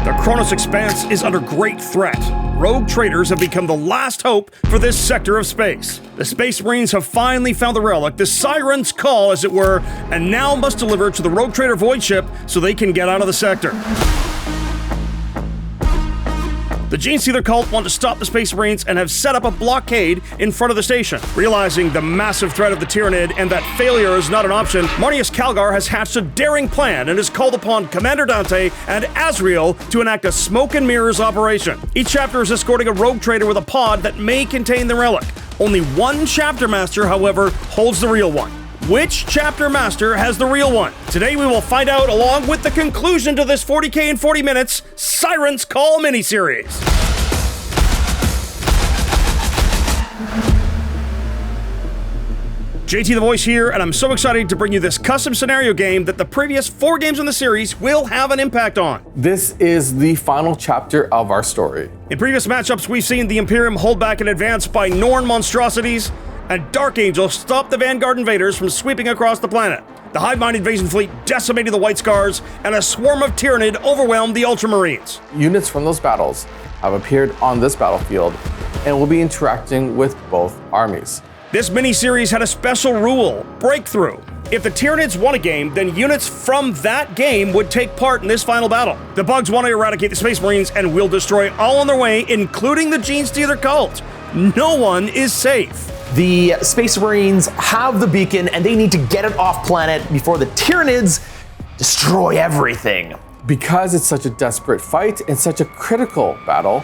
The Kronos Expanse is under great threat. Rogue traders have become the last hope for this sector of space. The Space Marines have finally found the relic, the Siren's Call as it were, and now must deliver to the Rogue Trader Voidship so they can get out of the sector. The Genestealer Cult want to stop the Space Marines and have set up a blockade in front of the station. Realizing the massive threat of the Tyranid and that failure is not an option, Marneus Calgar has hatched a daring plan and has called upon Commander Dante and Azrael to enact a smoke and mirrors operation. Each chapter is escorting a rogue trader with a pod that may contain the relic. Only one chapter master, however, holds the real one. Which chapter master has the real one? Today we will find out along with the conclusion to this 40K in 40 minutes Siren's Call miniseries. JT the Voice here, and I'm so excited to bring you this custom scenario game that the previous 4 games in the series will have an impact on. This is the final chapter of our story. In previous matchups, we've seen the Imperium hold back and advance by Norn monstrosities, and Dark Angel stopped the Vanguard invaders from sweeping across the planet. The Hive-Mind invasion fleet decimated the White Scars, and a swarm of Tyranid overwhelmed the Ultramarines. Units from those battles have appeared on this battlefield and will be interacting with both armies. This mini-series had a special rule, Breakthrough. If the Tyranids won a game, then units from that game would take part in this final battle. The Bugs want to eradicate the Space Marines and will destroy all on their way, including the Genestealer Cult. No one is safe. The Space Marines have the beacon and they need to get it off planet before the Tyranids destroy everything. Because it's such a desperate fight and such a critical battle,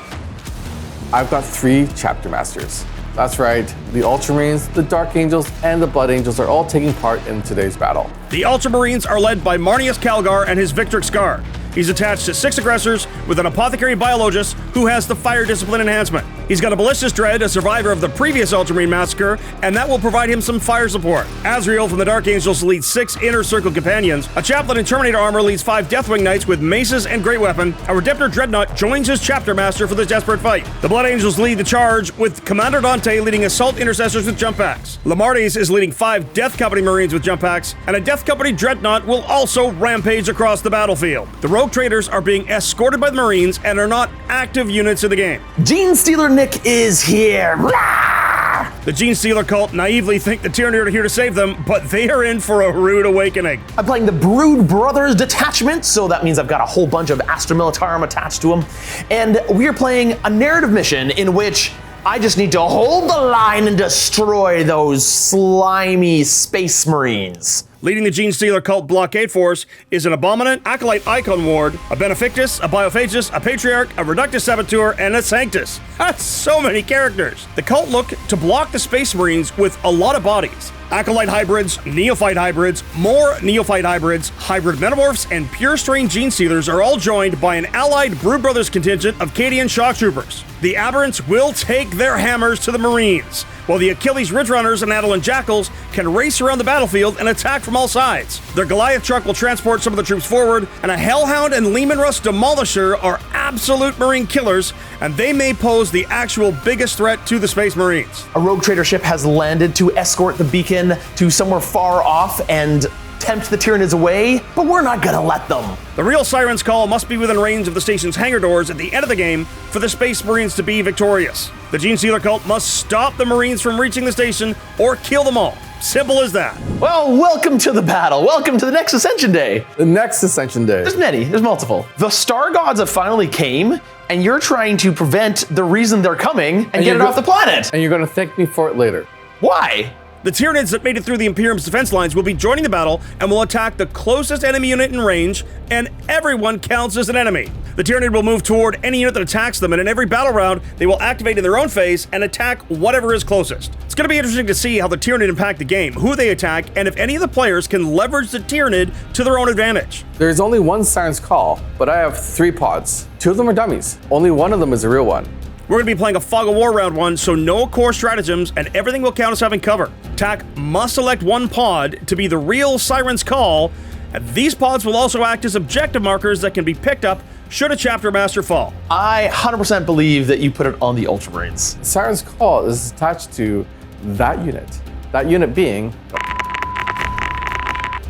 I've got 3 chapter masters. That's right, the Ultramarines, the Dark Angels, and the Blood Angels are all taking part in today's battle. The Ultramarines are led by Marneus Calgar and his Victrix Guard. He's attached to 6 aggressors with an apothecary biologist who has the fire discipline enhancement. He's got a ballistic dread, a survivor of the previous Ultramarine massacre, and that will provide him some fire support. Azrael from the Dark Angels leads 6 Inner Circle companions. A chaplain in Terminator armor leads 5 Deathwing Knights with maces and great weapon. A Redemptor Dreadnought joins his chapter master for this desperate fight. The Blood Angels lead the charge with Commander Dante leading Assault Intercessors with jump packs. Lamardes is leading 5 Death Company Marines with jump packs, and a Death Company Dreadnought will also rampage across the battlefield. The Rogue Traders are being escorted by the Marines and are not active units in the game. Genestealer Nick is here. Rah! The Genestealer Cult naively think the Tyranid are here to save them, but they are in for a rude awakening. I'm playing the Brood Brothers detachment, so that means I've got a whole bunch of Astra Militarum attached to them. And we're playing a narrative mission in which I just need to hold the line and destroy those slimy Space Marines. Leading the Genestealer Cult blockade force is an Abominant, Acolyte Icon Ward, a Benefictus, a Biophagus, a Patriarch, a Reductus Saboteur, and a Sanctus. That's so many characters. The cult look to block the Space Marines with a lot of bodies. Acolyte hybrids, Neophyte hybrids, more Neophyte hybrids, hybrid metamorphs, and pure strain Genestealers are all joined by an allied Brood Brothers contingent of Cadian shock troopers. The Aberrants will take their hammers to the Marines, while the Achilles Ridge Runners and Adelan Jackals can race around the battlefield and attack from all sides. Their Goliath truck will transport some of the troops forward, and a Hellhound and Leman Russ Demolisher are absolute Marine killers, and they may pose the actual biggest threat to the Space Marines. A Rogue Trader ship has landed to escort the beacon to somewhere far off and tempt the Tyranids away, but we're not gonna let them. The real Siren's Call must be within range of the station's hangar doors at the end of the game for the Space Marines to be victorious. The Genestealer Cult must stop the Marines from reaching the station or kill them all. Simple as that. Well, welcome to the battle. Welcome to the next Ascension Day. The next Ascension Day. There's many, there's multiple. The Star Gods have finally came, and you're trying to prevent the reason they're coming and get it off the planet. And you're gonna thank me for it later. Why? The Tyranids that made it through the Imperium's defense lines will be joining the battle and will attack the closest enemy unit in range, and everyone counts as an enemy. The Tyranid will move toward any unit that attacks them, and in every battle round, they will activate in their own phase and attack whatever is closest. It's going to be interesting to see how the Tyranid impact the game, who they attack, and if any of the players can leverage the Tyranid to their own advantage. There's only one Siren's Call, but I have 3 pods. 2 of them are dummies. Only one of them is a real one. We're going to be playing a Fog of War round 1, so no core stratagems, and everything will count as having cover. TAC must select one pod to be the real Siren's Call, and these pods will also act as objective markers that can be picked up should a chapter master fall. I 100% believe that you put it on the Ultramarines. Siren's Call is attached to that unit being...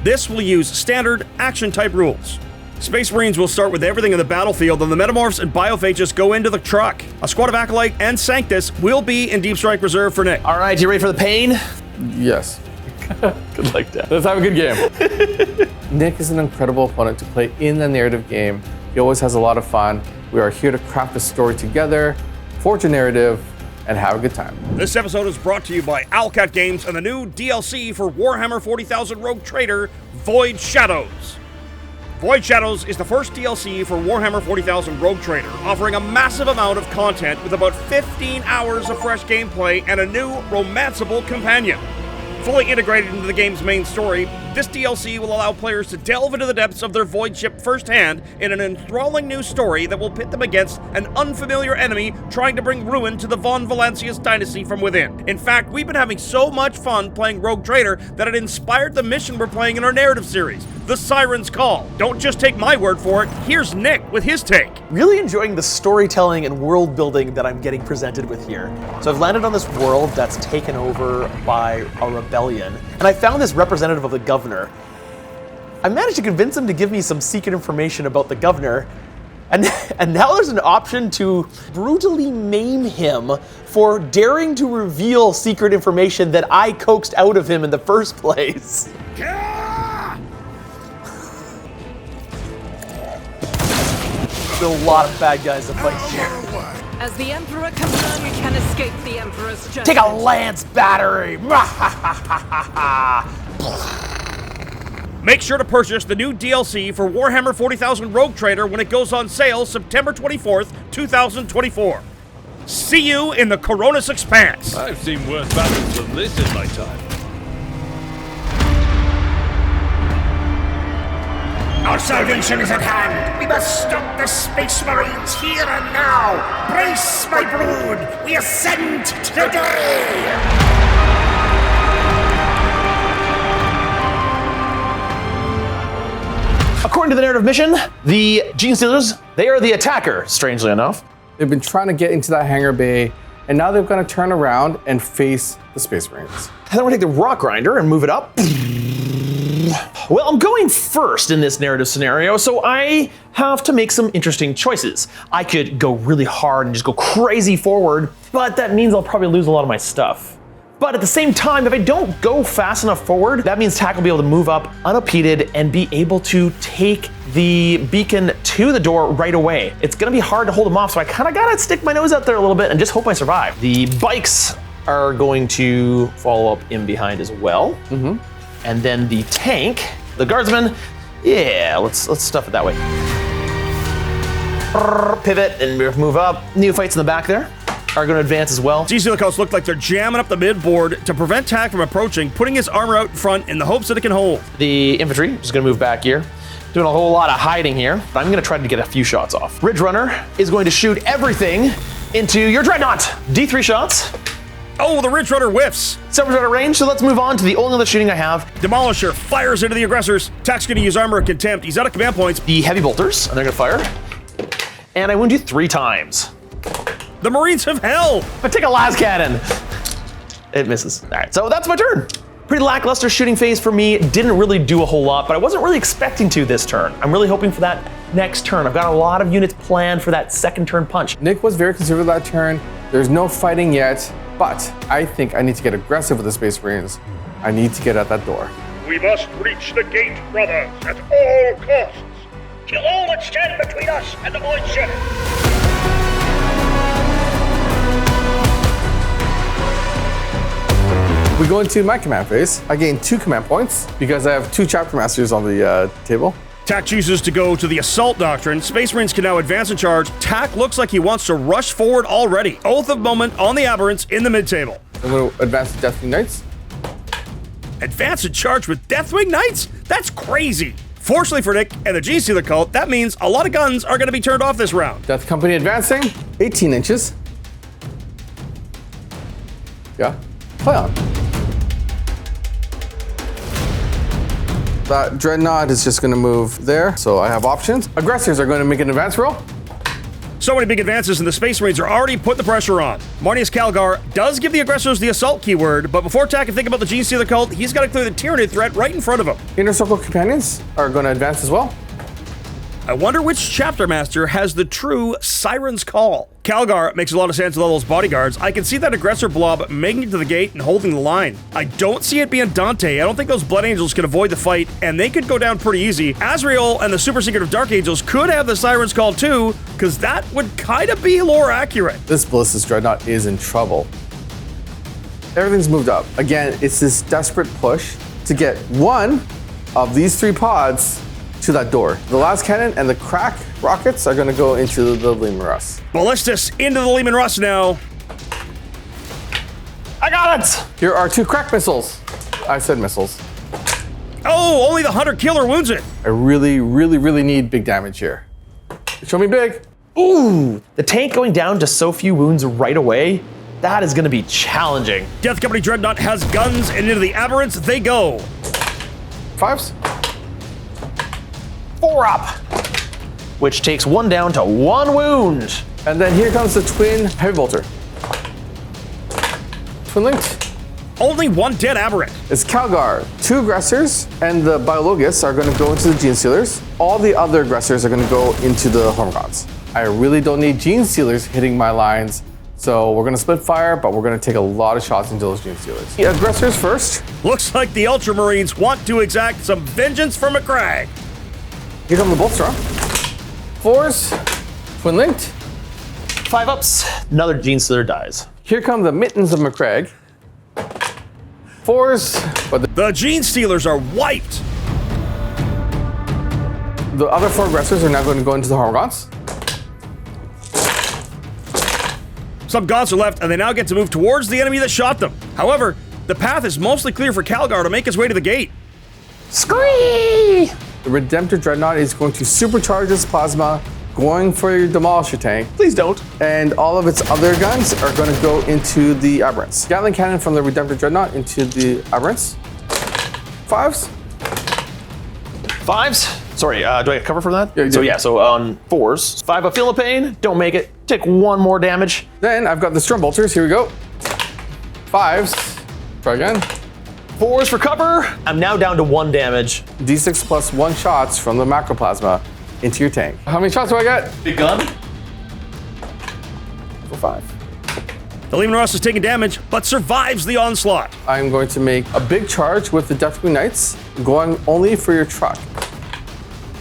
This will use standard action type rules. Space Marines will start with everything in the battlefield, and the Metamorphs and Biophages go into the truck. A squad of Acolyte and Sanctus will be in Deep Strike Reserve for Nick. All right, you ready for the pain? Yes. Good luck, Dad. Let's have a good game. Nick is an incredible opponent to play in the narrative game. He always has a lot of fun. We are here to craft a story together, forge a narrative, and have a good time. This episode is brought to you by Owlcat Games and the new DLC for Warhammer 40,000 Rogue Trader, Void Shadows. Void Shadows is the first DLC for Warhammer 40,000 Rogue Trader, offering a massive amount of content with about 15 hours of fresh gameplay and a new romanceable companion. Fully integrated into the game's main story, this DLC will allow players to delve into the depths of their void ship firsthand in an enthralling new story that will pit them against an unfamiliar enemy trying to bring ruin to the Von Valancius dynasty from within. In fact, we've been having so much fun playing Rogue Trader that it inspired the mission we're playing in our narrative series, The Siren's Call. Don't just take my word for it, here's Nick with his take. Really enjoying the storytelling and world building that I'm getting presented with here. So I've landed on this world that's taken over by a rebellion, and I found this representative of the governor. I managed to convince him to give me some secret information about the governor, and now there's an option to brutally maim him for daring to reveal secret information that I coaxed out of him in the first place. There's a lot of bad guys to fight here. As the Emperor confirmed, you can escape the Emperor's justice. Take a lance battery! Make sure to purchase the new DLC for Warhammer 40,000 Rogue Trader when it goes on sale September 24th, 2024. See you in the Coronis Expanse. I've seen worse battles than this in my time. Our salvation is at hand. We must stop the Space Marines here and now. Brace, my brood. We ascend today. According to the narrative mission, the Genestealers, they are the attacker, strangely enough. They've been trying to get into that hangar bay, and now they're going to turn around and face the Space Marines. And then we're going to take the rock grinder and move it up. Well, I'm going first in this narrative scenario, so I have to make some interesting choices. I could go really hard and just go crazy forward, but that means I'll probably lose a lot of my stuff. But at the same time, if I don't go fast enough forward, that means Tack will be able to move up unimpeded and be able to take the beacon to the door right away. It's gonna be hard to hold him off, so I kinda gotta stick my nose out there a little bit and just hope I survive. The bikes are going to follow up in behind as well. And then the tank, the guardsman, yeah, let's stuff it that way. Pivot and move up. Neophytes in the back there are going to advance as well. Genestealer Cults look like they're jamming up the mid-board to prevent Tack from approaching, putting his armor out in front in the hopes that it can hold. The infantry is going to move back here, doing a whole lot of hiding here, but I'm going to try to get a few shots off. Ridge Runner is going to shoot everything into your Dreadnought. D3 shots. Oh, the Ridge Runner whiffs. Several out of range, so let's move on to the only other shooting I have. Demolisher fires into the aggressors. Tack's gonna use armor of contempt. He's out of command points. The heavy bolters, and they're going to fire. And I wound you 3 times. The Marines of Hell. But take a las cannon. It misses. All right, so that's my turn. Pretty lackluster shooting phase for me. Didn't really do a whole lot, but I wasn't really expecting to this turn. I'm really hoping for that next turn. I've got a lot of units planned for that second turn punch. Nick was very conservative that turn. There's no fighting yet, but I think I need to get aggressive with the Space Marines. I need to get at that door. We must reach the gate, brothers, at all costs. Kill all that stand between us and the void ship. We go into my command phase. I gain 2 command points because I have 2 chapter masters on the table. Tack chooses to go to the Assault Doctrine. Space Marines can now advance and charge. Tack looks like he wants to rush forward already. Oath of Moment on the Aberrants in the mid-table. I'm going to advance to Deathwing Knights. Advance and charge with Deathwing Knights? That's crazy. Fortunately for Nick and the Genestealer Cult, that means a lot of guns are going to be turned off this round. Death Company advancing, 18 inches. Yeah, play on. That Dreadnought is just going to move there, so I have options. Aggressors are going to make an advance roll. So many big advances, and the Space Marines are already putting the pressure on. Marnius Calgar does give the aggressors the assault keyword, but before Tack can think about the Genestealer Cult, he's got to clear the Tyranid threat right in front of him. Inner Circle Companions are going to advance as well. I wonder which chapter master has the true Siren's Call. Calgar makes a lot of sense with all those bodyguards. I can see that aggressor blob making it to the gate and holding the line. I don't see it being Dante. I don't think those Blood Angels can avoid the fight, and they could go down pretty easy. Azrael and the Super Secretive Dark Angels could have the Siren's Call too, because that would kind of be lore accurate. This Ballistus Dreadnought is in trouble. Everything's moved up. Again, it's this desperate push to get one of these 3 pods to that door. The last cannon and the crack rockets are going to go into the Lehman Russ. Ballistus into the Lehman Russ now. I got it! Here are 2 crack missiles. I said missiles. Oh, only the Hunter Killer wounds it. I really need big damage here. Show me big. Ooh, the tank going down to so few wounds right away, that is gonna be challenging. Death Company Dreadnought has guns, and into the Aberrants they go. 5s. 4 up, which takes 1 down to 1 wound. And then here comes the twin heavy bolter. Twin linked. Only 1 dead Aberrant. It's Calgar. 2 aggressors and the Biologus are going to go into the Genestealers. All the other aggressors are going to go into the Hormgods. I really don't need Genestealers hitting my lines, so we're going to split fire, but we're going to take a lot of shots into those Genestealers. The aggressors first. Looks like the Ultramarines want to exact some vengeance from McCragg. Here come the bolts around. 4s. Twin linked. 5 ups, another Genestealer dies. Here come the mittens of McCragg. 4s, but The Genestealers are wiped. the other 4 aggressors are now going to go into the Hormgods. Some gods are left, and they now get to move towards the enemy that shot them. However, the path is mostly clear for Calgar to make his way to the gate. Scree! The Redemptor Dreadnought is going to supercharge its plasma, going for your Demolisher tank. Please don't. And all of its other guns are going to go into the Aberrants. Gatling cannon from the Redemptor Dreadnought into the Aberrants. 5s. 5s? Sorry, do I get cover for that? Yeah, you so do. yeah, so on 4s. 5 up, feel the pain, don't make it. Take 1 more damage. Then I've got the Storm Bolters. Here we go. 5s. Try again. 4s for cover. I'm now down to 1 damage. D6 plus 1 shots from the Macroplasma into your tank. How many shots do I get? Big gun. For 5. The Lehman Russ is taking damage, but survives the onslaught. I'm going to make a big charge with the Deathwing Knights, going only for your truck.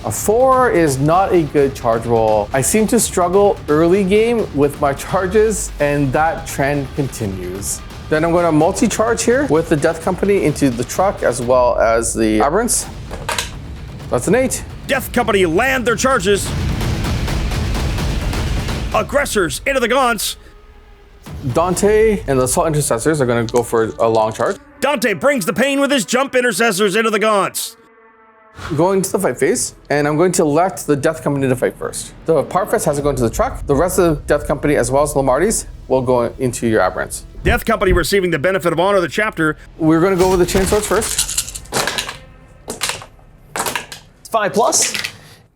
A 4 is not a good charge roll. I seem to struggle early game with my charges, and that trend continues. Then I'm going to multi-charge here with the Death Company into the truck as well as the Aberrants. That's an 8. Death Company land their charges. Aggressors into the gaunts. Dante and the Assault Intercessors are going to go for a long charge. Dante brings the pain with his jump intercessors into the gaunts. Going to the fight phase, and I'm going to elect the Death Company to fight first. The Parfest has to go into the truck. The rest of the Death Company, as well as Lamarty's, will go into your Aberrants. Death Company receiving the benefit of honor of the chapter. We're going to go with the Chainswords first. 5 plus.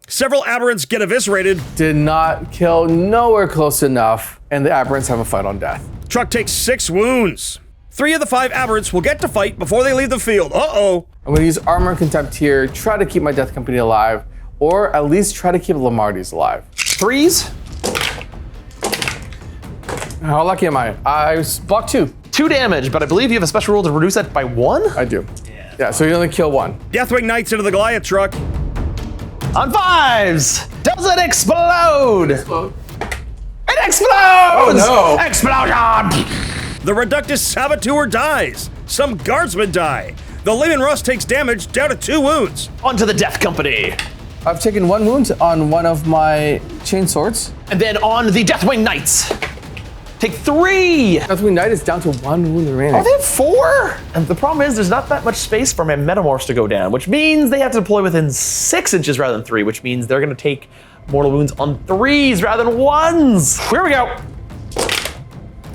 Several Aberrants get eviscerated. Did not kill, nowhere close enough, and the Aberrants have a fight on death. Truck takes 6 wounds. 3 of the 5 Aberrants will get to fight before they leave the field. Uh-oh. I'm going to use Armor and Contempt here, try to keep my Death Company alive, or at least try to keep Lamarty's alive. 3s. How lucky am I? I blocked 2. 2 damage, but I believe you have a special rule to reduce that by 1? I do. Yeah, so you only kill 1. Deathwing Knights into the Goliath truck. On 5s! Does it explode? It explodes! Oh no! Explosion! The Reductus Saboteur dies. Some guardsmen die. The Lehman Russ takes damage down to 2 wounds. Onto the Death Company. I've taken 1 wound on one of my Chainswords. And then on the Deathwing Knights. Take 3! Deathwing Knight is down to 1 wound remaining. Oh, they have 4? And the problem is there's not that much space for my Metamorphs to go down, which means they have to deploy within 6 inches rather than 3, which means they're gonna take mortal wounds on 3s rather than 1s. Here we go.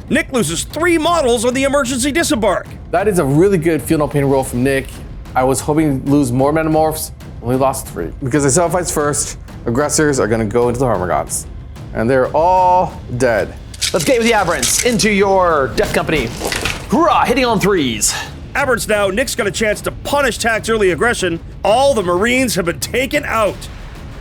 Nick loses 3 models on the emergency disembark. That is a really good Feel No Pain roll from Nick. I was hoping to lose more Metamorphs, only lost 3. Because I saw fights first, aggressors are gonna go into the Hormgods. And they're all dead. Let's get with the Aberrants into your Death Company. Hurrah, hitting on 3s. Aberrants now, Nick's got a chance to punish Tack's early aggression. All the Marines have been taken out.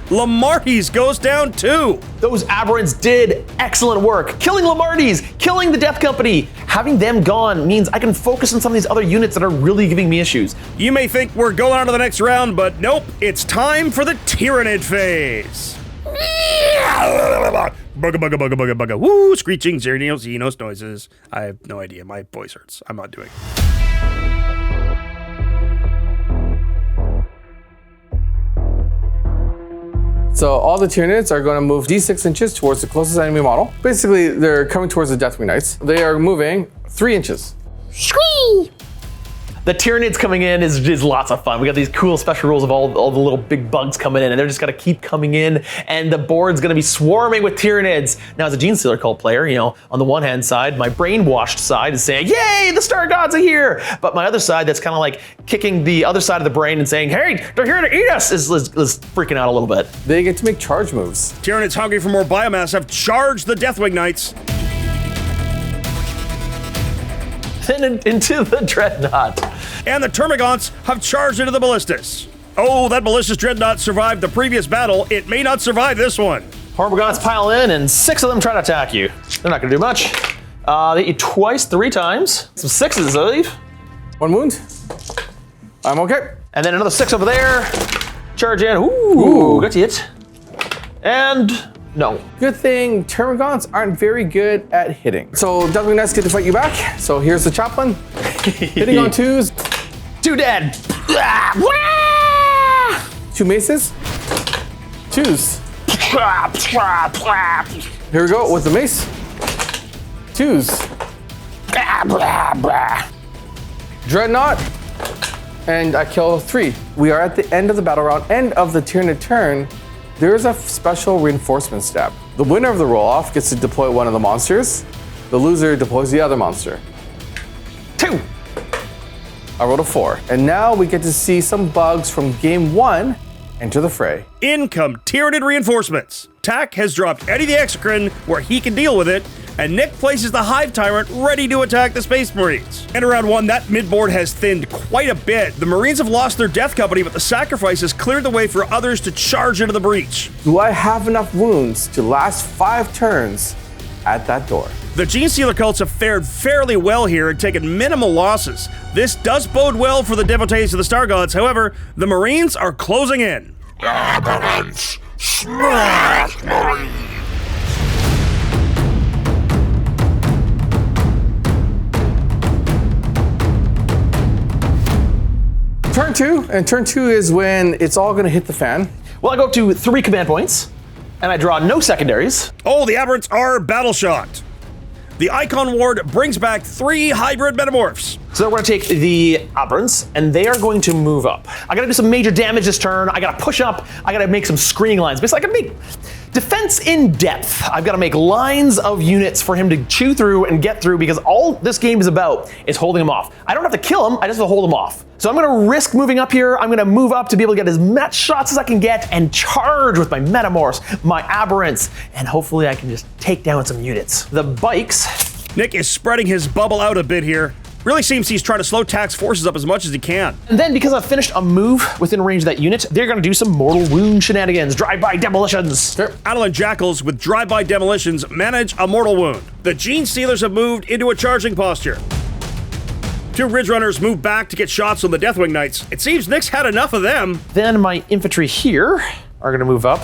Lamarty's goes down too. Those aberrants did excellent work. Killing Lamarty's, killing the Death Company. Having them gone means I can focus on some of these other units that are really giving me issues. You may think we're going on to the next round, but nope, it's time for the Tyranid phase. Bugga, bugga, bugga, bugga, bugga. Woo, screeching, Xenos noises. I have no idea. My voice hurts. I'm not doing it. So all the Tyranids are going to move d6 inches towards the closest enemy model. Basically, they're coming towards the Deathwing Knights. They are moving 3 inches. Squee! The Tyranids coming in is lots of fun. We got these cool special rules of all the little big bugs coming in, and they're just gonna keep coming in, and the board's gonna be swarming with Tyranids. Now, as a Genestealer Cult player, you know, on the one hand side, my brainwashed side is saying, yay, the Star Gods are here! But my other side that's kind of like kicking the other side of the brain and saying, hey, they're here to eat us, is freaking out a little bit. They get to make charge moves. Tyranids hungry for more biomass have charged the Deathwing Knights. Then into the Dreadnought. And the Termagants have charged into the Ballistas. Oh, that Ballistas Dreadnought survived the previous battle. It may not survive this one. Hormagaunts pile in, and 6 of them try to attack you. They're not gonna do much. They hit you twice, 3 times. Some 6s, I believe. 1 wound. I'm okay. And then another 6 over there. Charge in. Ooh. Got to hit. And no. Good thing Termagants aren't very good at hitting. So Deathwing Knights get to fight you back. So here's the Chaplain. Hitting on 2s. 2 dead. 2 maces. 2s. Here we go with the mace. 2s. Dreadnought. And I kill 3. We are at the end of the battle round, end of the Tyranid turn. There is a special reinforcement step. The winner of the roll-off gets to deploy one of the monsters. The loser deploys the other monster. 2. I rolled a 4. And now we get to see some bugs from game 1 enter the fray. In come Tyranid reinforcements. Tak has dropped Eddie the Exocrine where he can deal with it, and Nick places the Hive Tyrant ready to attack the Space Marines. In round 1, that midboard has thinned quite a bit. The Marines have lost their Death Company, but the sacrifice has cleared the way for others to charge into the breach. Do I have enough wounds to last 5 turns at that door? The Genestealer Cults have fared fairly well here and taken minimal losses. This does bode well for the devotees of the Star Gods. However, the Marines are closing in. Aberrants! Smash Marine! Turn 2, and turn 2 is when it's all gonna hit the fan. Well, I go up to 3 command points, and I draw no secondaries. Oh, the Aberrants are battle shot. The Icon Ward brings back 3 hybrid metamorphs. So then we're gonna take the Aberrants, and they are going to move up. I gotta do some major damage this turn. I gotta push up. I gotta make some screening lines. Basically, I gotta make defense in depth. I've gotta make lines of units for him to chew through and get through, because all this game is about is holding him off. I don't have to kill him, I just have to hold him off. So I'm gonna risk moving up here. I'm gonna move up to be able to get as much shots as I can get and charge with my Metamorphs, my Aberrants, and hopefully I can just take down some units. The bikes. Nick is spreading his bubble out a bit here. Really seems he's trying to slow Tak's forces up as much as he can. And then because I've finished a move within range of that unit, they're gonna do some mortal wound shenanigans, drive-by demolitions. Sure. Adolin Jackals with drive-by demolitions manage a mortal wound. The Genestealers have moved into a charging posture. 2 Ridge Runners move back to get shots on the Deathwing Knights. It seems Nick's had enough of them. Then my infantry here are gonna move up.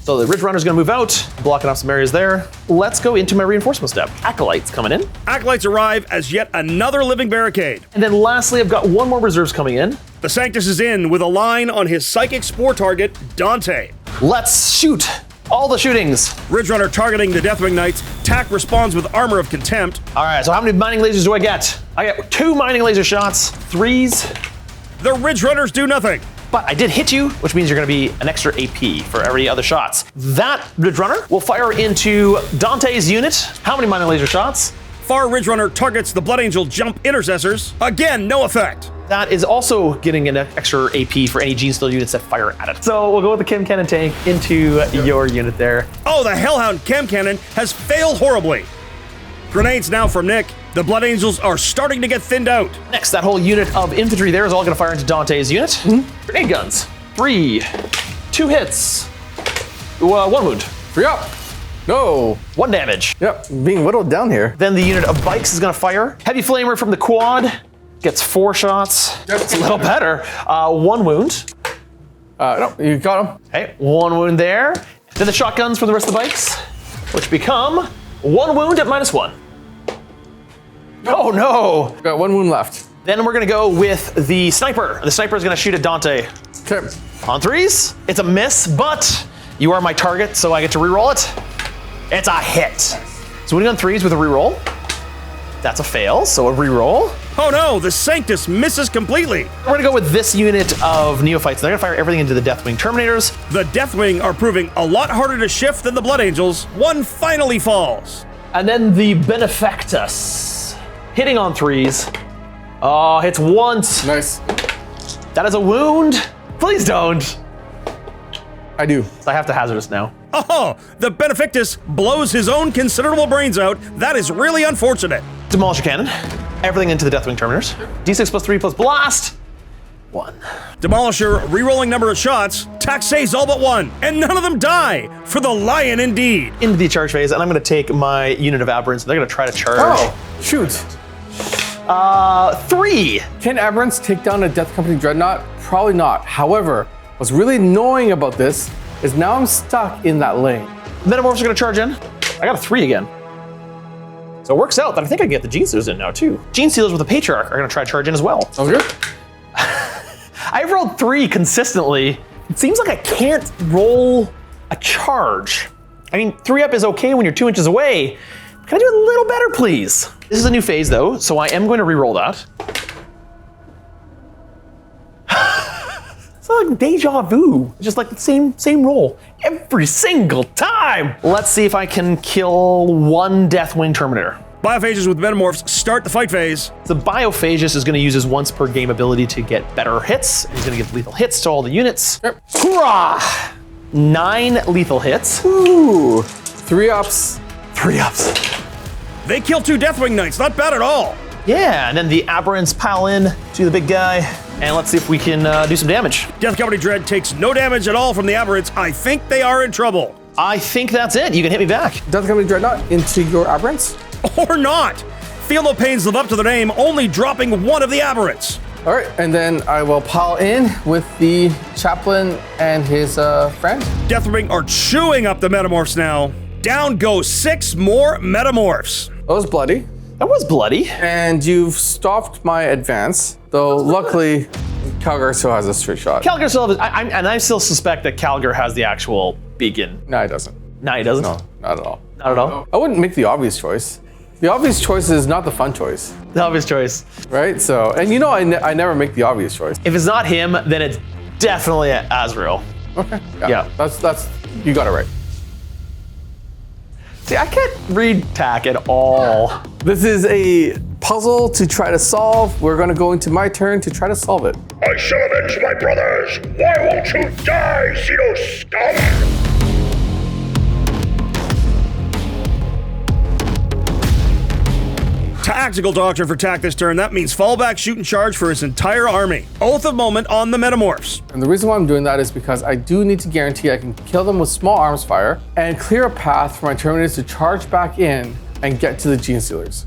So the Ridge Runner's gonna move out, blocking off some areas there. Let's go into my reinforcement step. Acolytes coming in. Acolytes arrive as yet another living barricade. And then lastly, I've got 1 more reserves coming in. The Sanctus is in with a line on his Psychic Spore target, Dante. Let's shoot all the shootings. Ridge Runner targeting the Deathwing Knights. Tak responds with Armor of Contempt. All right, so how many mining lasers do I get? I get 2 mining laser shots, 3s. The Ridge Runners do nothing. But I did hit you, which means you're gonna be an extra AP for every other shots. That Ridge Runner will fire into Dante's unit. How many mining laser shots? Far Ridge Runner targets the Blood Angel Jump Intercessors. Again, no effect. That is also getting an extra AP for any Genestealer units that fire at it. So we'll go with the Chem Cannon tank into your unit there. Oh, the Hellhound Chem Cannon has failed horribly. Grenades now from Nick. The Blood Angels are starting to get thinned out. Next, that whole unit of infantry there is all gonna fire into Dante's unit. Grenade guns. 3. 2 hits. 1 wound. 3 up. No. 1 damage. Yep, being whittled down here. Then the unit of bikes is gonna fire. Heavy flamer from the quad gets 4 shots. It's a little better. 1 wound. No, you got him. Okay, 1 wound there. Then the shotguns for the rest of the bikes, which become 1 wound at -1. Oh no. Got 1 wound left. Then we're gonna go with the sniper. The sniper is gonna shoot at Dante. Okay. On 3s, it's a miss, but you are my target, so I get to reroll it. It's a hit. So winning on 3s with a reroll. That's a fail, so a reroll. Oh no, the Sanctus misses completely. We're gonna go with this unit of neophytes. They're gonna fire everything into the Deathwing Terminators. The Deathwing are proving a lot harder to shift than the Blood Angels. One finally falls. And then the Benefactus. Hitting on 3s. Oh, hits once. Nice. That is a wound. Please don't. I do. I have to hazardous now. Oh, the Benefactus blows his own considerable brains out. That is really unfortunate. Demolish a cannon. Everything into the Deathwing Terminators. D6 plus 3 plus blast. 1. Demolisher re-rolling number of shots. Tax saves all but 1, and none of them die. For the lion indeed. Into the charge phase, and I'm gonna take my unit of aberrants. They're gonna try to charge. Oh, shoot. 3. Can aberrants take down a Death Company Dreadnought? Probably not. However, what's really annoying about this is now I'm stuck in that lane. Metamorphs are gonna charge in. I got a 3 again. So it works out that I think I can get the Genestealers in now too. Genestealers with a Patriarch are gonna try to charge in as well. Sounds good. I've rolled 3 consistently. It seems like I can't roll a charge. I mean, 3 up is okay when you're 2 inches away. Can I do a little better, please? This is a new phase though, so I am going to re-roll that. It's like deja vu. It's just like the same roll every single time. Let's see if I can kill 1 Deathwing Terminator. Biophages with Metamorphs start the fight phase. The Biophagus is going to use his once per game ability to get better hits. He's going to give lethal hits to all the units. Yep. Hoorah! 9 lethal hits. Ooh, 3 ups. 3 ups. They kill 2 Deathwing Knights, not bad at all. Yeah, and then the Aberrants pile in to the big guy. And let's see if we can do some damage. Death Company Dread takes no damage at all from the Aberrants. I think they are in trouble. I think that's it. You can hit me back. Death Company Dreadnought into your aberrants. Or not. Feel no pains live up to their name, only dropping 1 of the Aberrants. All right, and then I will pile in with the Chaplain and his friend. Deathwing are chewing up the Metamorphs now. Down go 6 more Metamorphs. That was bloody. That was bloody. And you've stopped my advance, though luckily Calgar still has a straight shot. Calgar still has, I still suspect that Calgar has the actual beacon. No, he doesn't. No, he doesn't? No, not at all. Not at all? I wouldn't make the obvious choice. The obvious choice is not the fun choice, The obvious choice. right? So, and you know I never make the obvious choice. If it's not him, then it's definitely Azrael. Okay. Yeah. That's you got it right. See, I can't read TAC at all. This is a puzzle to try to solve. We're gonna go into my turn to try to solve it. I shall avenge my brothers. Why won't you die, Xeno scum? Tactical doctrine for Tac this turn. That means fallback, shoot, and charge for his entire army. Oath of Moment on the Metamorphs. And the reason why I'm doing that is because I do need to guarantee I can kill them with small arms fire and clear a path for my Terminators to charge back in and get to the Genestealers.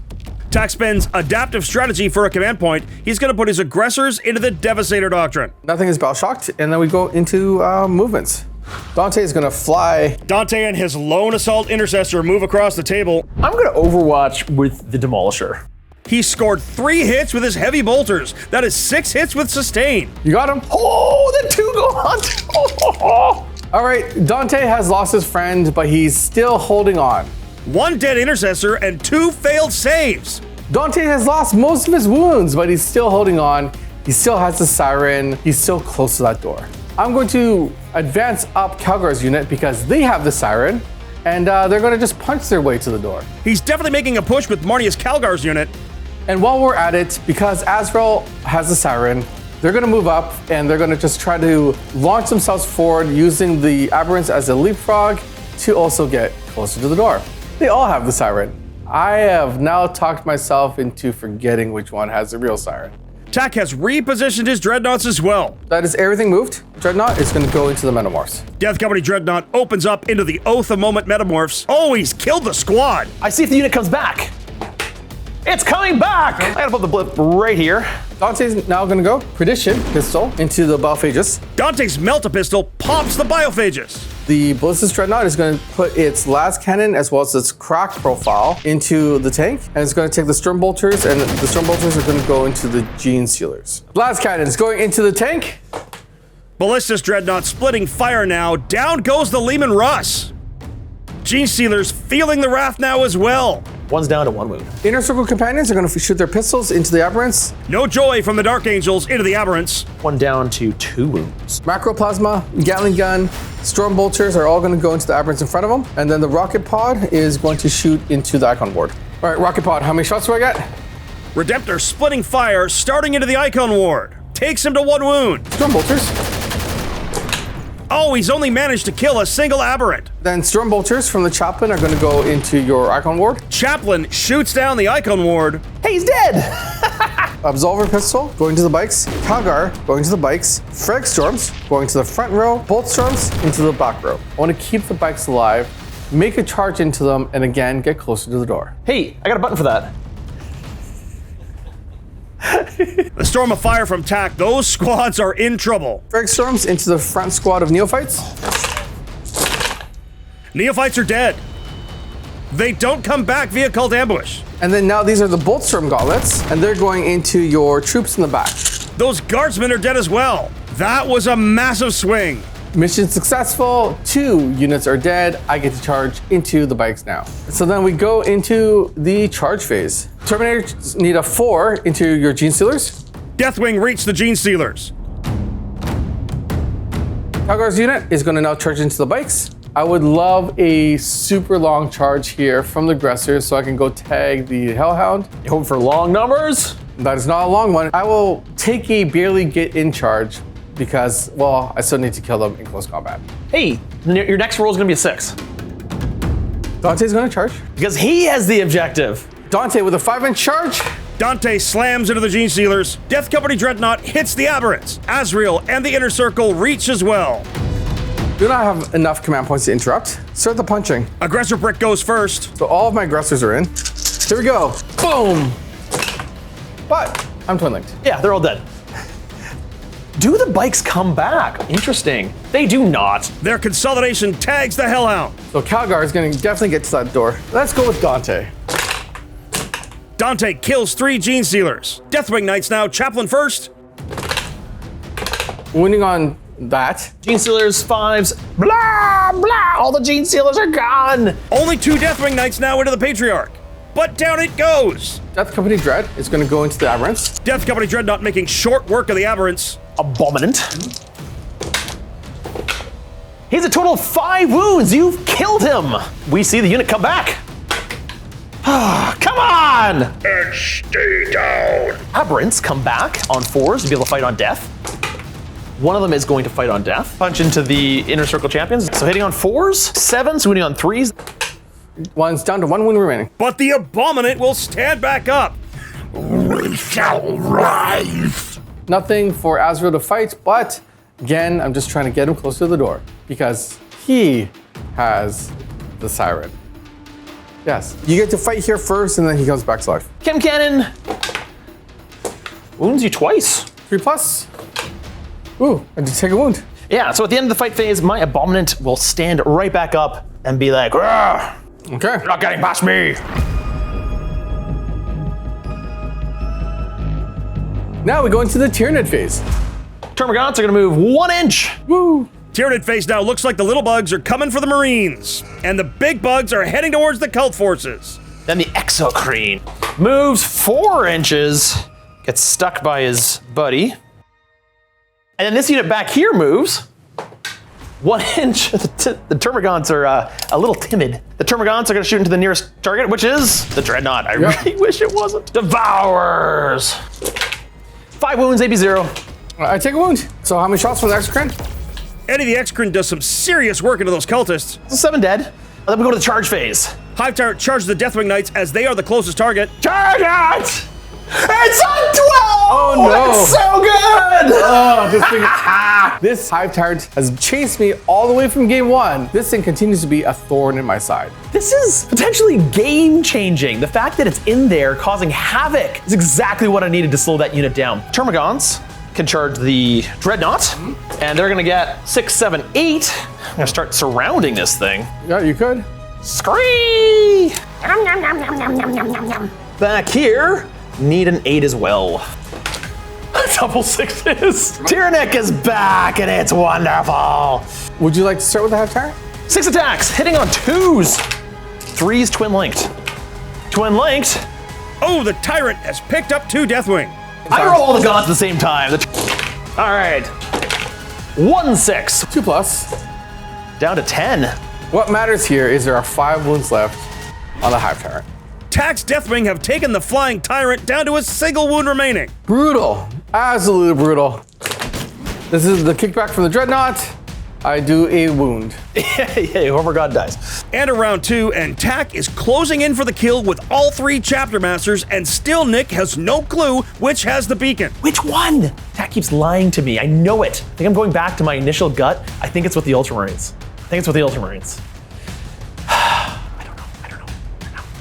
Tac spends adaptive strategy for a command point. He's going to put his aggressors into the Devastator doctrine. Nothing is battle shocked, and then we go into movements. Dante is gonna fly. Dante and his lone assault intercessor move across the table. I'm gonna Overwatch with the Demolisher. He scored 3 hits with his heavy bolters. That is 6 hits with sustain. You got him? Oh, the 2 go on. All right, Dante has lost his friend, but he's still holding on. 1 dead intercessor and 2 failed saves. Dante has lost most of his wounds, but he's still holding on. He still has the Siren. He's still close to that door. I'm going to advance up Calgar's unit because they have the Siren, and they're going to just punch their way to the door. He's definitely making a push with Marnius Calgar's unit. And while we're at it, because Azrael has the Siren, they're going to move up and they're going to just try to launch themselves forward using the Aberrants as a leapfrog to also get closer to the door. They all have the Siren. I have now talked myself into forgetting which one has the real Siren. Tak has repositioned his dreadnoughts as well. That is everything moved. Dreadnought is going to go into the Metamorphs. Death Company Dreadnought opens up into the Oath of Moment Metamorphs. Oh, he's killed the squad. I see if the unit comes back. It's coming back! I gotta put the blip right here. Dante's now going to go Prediction Pistol into the Biophagus. Dante's Melt-A-Pistol pops the Biophagus. The Ballistic Dreadnought is going to put its last cannon as well as its crack profile into the tank, and it's going to take the Storm Bolters, and the Storm Bolters are going to go into the Genestealers. Blast Cannons going into the tank. Ballistic Dreadnought splitting fire now. Down goes the Lehman Russ. Genestealers feeling the wrath now as well. One's down to 1 wound. Inner Circle Companions are going to shoot their pistols into the Aberrants. No joy from the Dark Angels into the Aberrants. One down to 2 wounds. Macroplasma, Gatling Gun, Storm Bolters are all going to go into the Aberrants in front of them. And then the Rocket Pod is going to shoot into the Icon Ward. All right, Rocket Pod, how many shots do I get? Redemptor splitting fire, starting into the Icon Ward. Takes him to 1 wound. Storm Bolters. Oh, he's only managed to kill a single Aberrant. Then Storm Bolters from the Chaplain are going to go into your Icon Ward. Chaplain shoots down the Icon Ward. Hey, he's dead! Absolver Pistol going to the bikes. Calgar going to the bikes. Frag Storms going to the front row. Bolt Storms into the back row. I want to keep the bikes alive, make a charge into them, and again, get closer to the door. Hey, I got a button for that. The Storm of Fire from Tak. Those squads are in trouble. Frag Storms into the front squad of Neophytes. Neophytes are dead. They don't come back via Cult Ambush. And then now these are the Bolt Storm Gauntlets, and they're going into your troops in the back. Those Guardsmen are dead as well. That was a massive swing. Mission successful, 2 units are dead. I get to charge into the bikes now. So then we go into the charge phase. Terminators need a 4 into your Genestealers. Deathwing reached the Genestealers. Calgar's unit is going to now charge into the bikes. I would love a super long charge here from the aggressors so I can go tag the Hellhound. You hoping for long numbers? That is not a long one. I will take a barely get in charge because, well, I still need to kill them in close combat. Hey, your next roll is gonna be a 6. Dante's going to charge. Because he has the objective. Dante with a 5-inch charge. Dante slams into the Genestealers. Death Company Dreadnought hits the Aberrants. Azrael and the Inner Circle reach as well. Do not have enough command points to interrupt. Start the punching. Aggressor Brick goes first. So all of my aggressors are in. Here we go. Boom. But I'm twin linked. Yeah, they're all dead. Do the bikes come back? Interesting. They do not. Their consolidation tags the Hellhound. So Calgar is going to definitely get to that door. Let's go with Dante. Dante kills 3 Genestealers. Deathwing Knights now, Chaplain first. Wounding on that. Genestealers, 5s, blah, blah. All the Genestealers are gone. Only 2 Deathwing Knights now into the Patriarch. But down it goes. Death Company Dread is going to go into the Aberrants. Death Company Dreadnought making short work of the Aberrants. Abominant. He's a total of 5 wounds. You've killed him. We see the unit come back. Come on! And stay down. Aberrants come back on 4s to be able to fight on death. One of them is going to fight on death. Punch into the Inner Circle Champions. So hitting on 4s, 7s, wounding on 3s. One's down to 1 wound remaining. But the Abominant will stand back up. We shall rise. Nothing for Azrael to fight, but again, I'm just trying to get him closer to the door because he has the Siren. Yes, you get to fight here first and then he comes back to life. Chem Cannon wounds you twice. 3+. Ooh, I did take a wound. Yeah, so at the end of the fight phase, my Abominant will stand right back up and be like, "Rah, Okay. you're not getting past me." Now we go into the Tyranid phase. Termagants are gonna move 1 inch. Woo! Tyranid phase now looks like the little bugs are coming for the Marines. And the big bugs are heading towards the Cult forces. Then the Exocrine moves 4 inches, gets stuck by his buddy. And then this unit back here moves 1 inch. The Termagants are a little timid. The Termagants are gonna shoot into the nearest target, which is the Dreadnought. I really wish it wasn't. Devours. 5 wounds, AB 0. I take a wound. So how many shots from the Exocrine? Eddie the Exocrine does some serious work into those cultists. So 7 dead. And then we go to the charge phase. Hive Tyrant charges the Deathwing Knights as they are the closest target. Target! It's on 12! Oh no! That's so good! Oh, this thing. This Hive Tyrant has chased me all the way from game 1. This thing continues to be a thorn in my side. This is potentially game changing. The fact that it's in there causing havoc is exactly what I needed to slow that unit down. Termagants can charge the Dreadnought, and they're gonna get 6, 7, 8. I'm gonna start surrounding this thing. Yeah, you could. Scree! Back here, need an 8 as well. Double 6s. Tyranid is back and it's wonderful. Would you like to start with the Hive Tyrant? 6 attacks, hitting on 2s. 3's twin linked. Twin linked. Oh, the Tyrant has picked up 2 Deathwing. I roll all the gods at the same time. All right. 1, 6. 2 plus. Down to 10. What matters here is there are 5 wounds left on the Hive Tyrant. Tax Deathwing have taken the Flying Tyrant down to a single wound remaining. Brutal. Absolutely brutal. This is the kickback from the Dreadnought. I do a wound. Yeah, whoever god dies. And a round 2, and Tack is closing in for the kill with all 3 Chapter Masters, and still Nick has no clue which has the beacon. Which one? That keeps lying to me. I know it. I think I'm going back to my initial gut. I think it's with the Ultramarines. I don't know.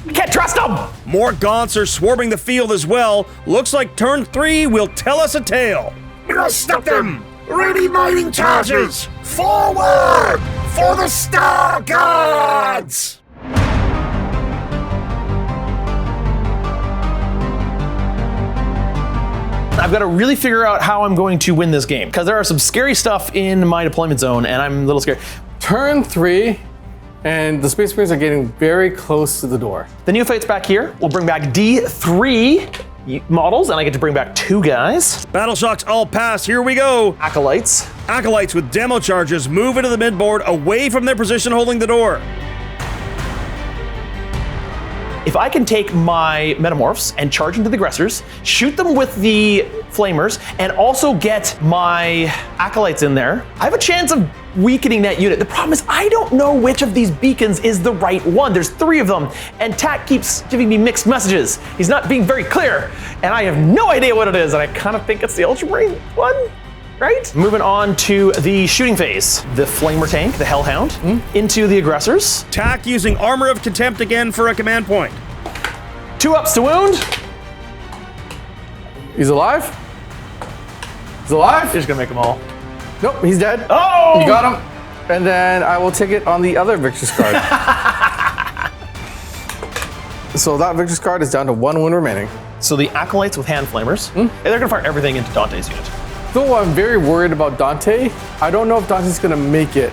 I can't trust them! More Gaunts are swarming the field as well. Looks like turn 3 will tell us a tale. We will stop them! Ready mining charges! Forward! For the Star Gods! I've got to really figure out how I'm going to win this game, because there are some scary stuff in my deployment zone, and I'm a little scared. Turn 3, and the Space Marines are getting very close to the door. The neophytes back here will bring back D3 models, and I get to bring back 2 guys. Battle shocks all pass. Here we go. Acolytes. Acolytes with demo charges move into the midboard away from their position holding the door. If I can take my Metamorphs and charge into the aggressors, shoot them with the Flamers, and also get my Acolytes in there, I have a chance of weakening that unit. The problem is I don't know which of these beacons is the right one. There's 3 of them, and Tack keeps giving me mixed messages. He's not being very clear, and I have no idea what it is, and I kind of think it's the Ultramarine one, right? Moving on to the shooting phase. The Flamer tank, the Hellhound, into the aggressors. Tack using Armor of Contempt again for a command point. 2 ups to wound. He's alive? He's alive? You're just gonna make them all. Nope, he's dead. Oh! You got him. And then I will take it on the other Victor's card. So that Victor's card is down to 1 wound remaining. So the Acolytes with Hand Flamers, and they're gonna fire everything into Dante's unit. Though I'm very worried about Dante, I don't know if Dante's gonna make it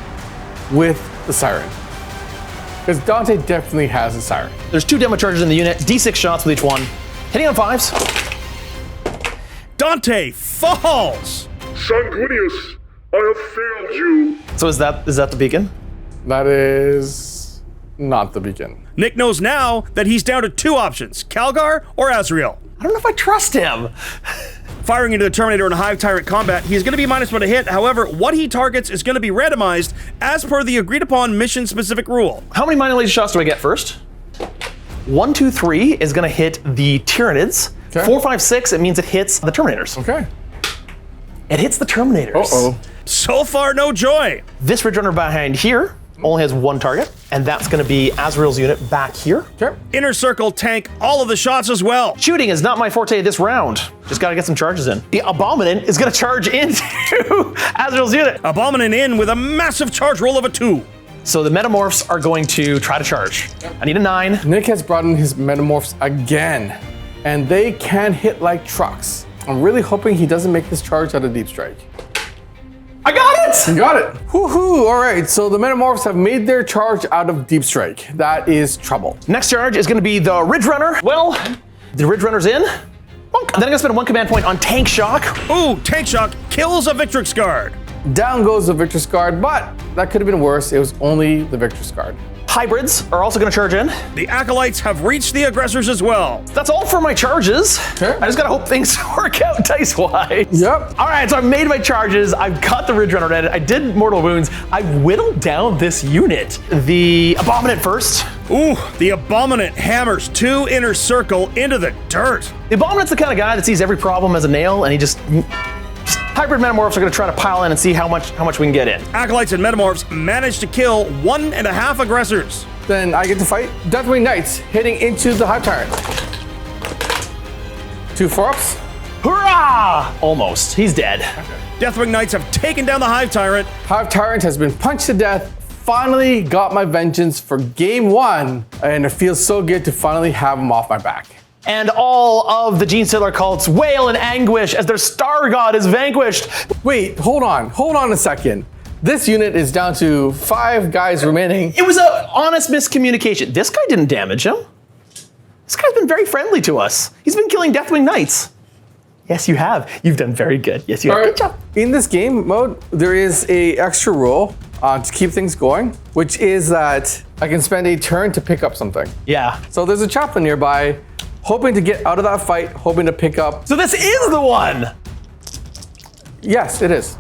with the Siren. Because Dante definitely has a Siren. There's 2 demo charges in the unit, D6 shots with each one. Hitting on 5s. Dante falls. Sanguinius, I have failed you. So is that the beacon? That is not the beacon. Nick knows now that he's down to 2 options, Calgar or Azrael. I don't know if I trust him. Firing into the Terminator in Hive Tyrant combat, he's going to be -1 to hit. However, what he targets is going to be randomized as per the agreed upon mission specific rule. How many mining laser shots do I get first? 1, 2, 3 is gonna hit the Tyranids. Okay. 4, 5, 6, it means it hits the Terminators. Okay. It hits the Terminators. Uh-oh. So far, no joy. This Ridge Runner behind here only has 1 target, and that's gonna be Azrael's unit back here. Okay. Inner Circle tank all of the shots as well. Shooting is not my forte this round. Just gotta get some charges in. The Abominant is gonna charge into Azrael's unit. Abominant in with a massive charge roll of a 2. So the Metamorphs are going to try to charge. I need a 9. Nick has brought in his Metamorphs again, and they can hit like trucks. I'm really hoping he doesn't make this charge out of Deep Strike. I got it! You got it. Woohoo! All right, so the Metamorphs have made their charge out of Deep Strike. That is trouble. Next charge is gonna be the Ridge Runner. Well, the Ridge Runner's in. Bonk. Then I'm gonna spend 1 command point on Tank Shock. Ooh, Tank Shock kills a Victrix guard. Down goes the Victor's Guard, but that could have been worse. It was only the Victor's Guard. Hybrids are also going to charge in. The Acolytes have reached the aggressors as well. That's all for my charges. Okay. I just gotta hope things work out dice-wise. Yep. All right, so I've made my charges. I've got the Ridge Runner ready. I did mortal wounds. I whittled down this unit. The Abominant first. Ooh, the Abominant hammers 2 inner circle into the dirt. The Abominant's the kind of guy that sees every problem as a nail, and he just hybrid Metamorphs are gonna try to pile in and see how much we can get in. Acolytes and Metamorphs managed to kill 1.5 aggressors. Then I get to fight Deathwing Knights hitting into the Hive Tyrant. 2 4-ups. Hurrah! Almost. He's dead. Deathwing Knights have taken down the Hive Tyrant. Hive Tyrant has been punched to death. Finally got my vengeance for game 1, and it feels so good to finally have him off my back. And all of the Genestealer cults wail in anguish as their star god is vanquished. Wait, hold on a second. This unit is down to 5 guys remaining. It was an honest miscommunication. This guy didn't damage him. This guy's been very friendly to us. He's been killing Deathwing Knights. Yes, you have. You've done very good. Yes, you have. Good job. In this game mode, there is a extra rule to keep things going, which is that I can spend a turn to pick up something. Yeah. So there's a chaplain nearby, hoping to get out of that fight, hoping to pick up. So this is the one. Yes, it is.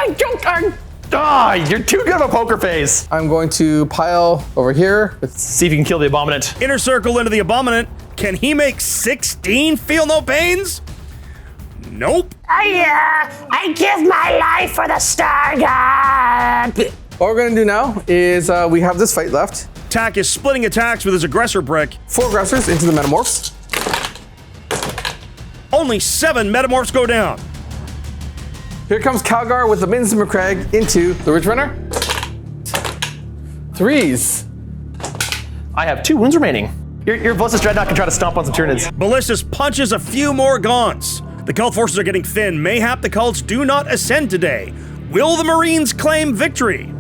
You're too good of a poker face. I'm going to pile over here. See if you can kill the Abominant. Inner circle into the Abominant. Can he make 16 feel no pains? Nope. I give my life for the Star God. What we're gonna do now is we have this fight left. Tak is splitting attacks with his aggressor brick. 4 aggressors into the Metamorphs. Only 7 Metamorphs go down. Here comes Calgar with the Mittens and McCraig into the Ridge Runner. 3s. I have 2 wounds remaining. Your Ballistus Dreadnought can try to stomp on some Tyranids. Ballistus punches a few more gaunts. The cult forces are getting thin. Mayhap the cults do not ascend today. Will the Marines claim victory?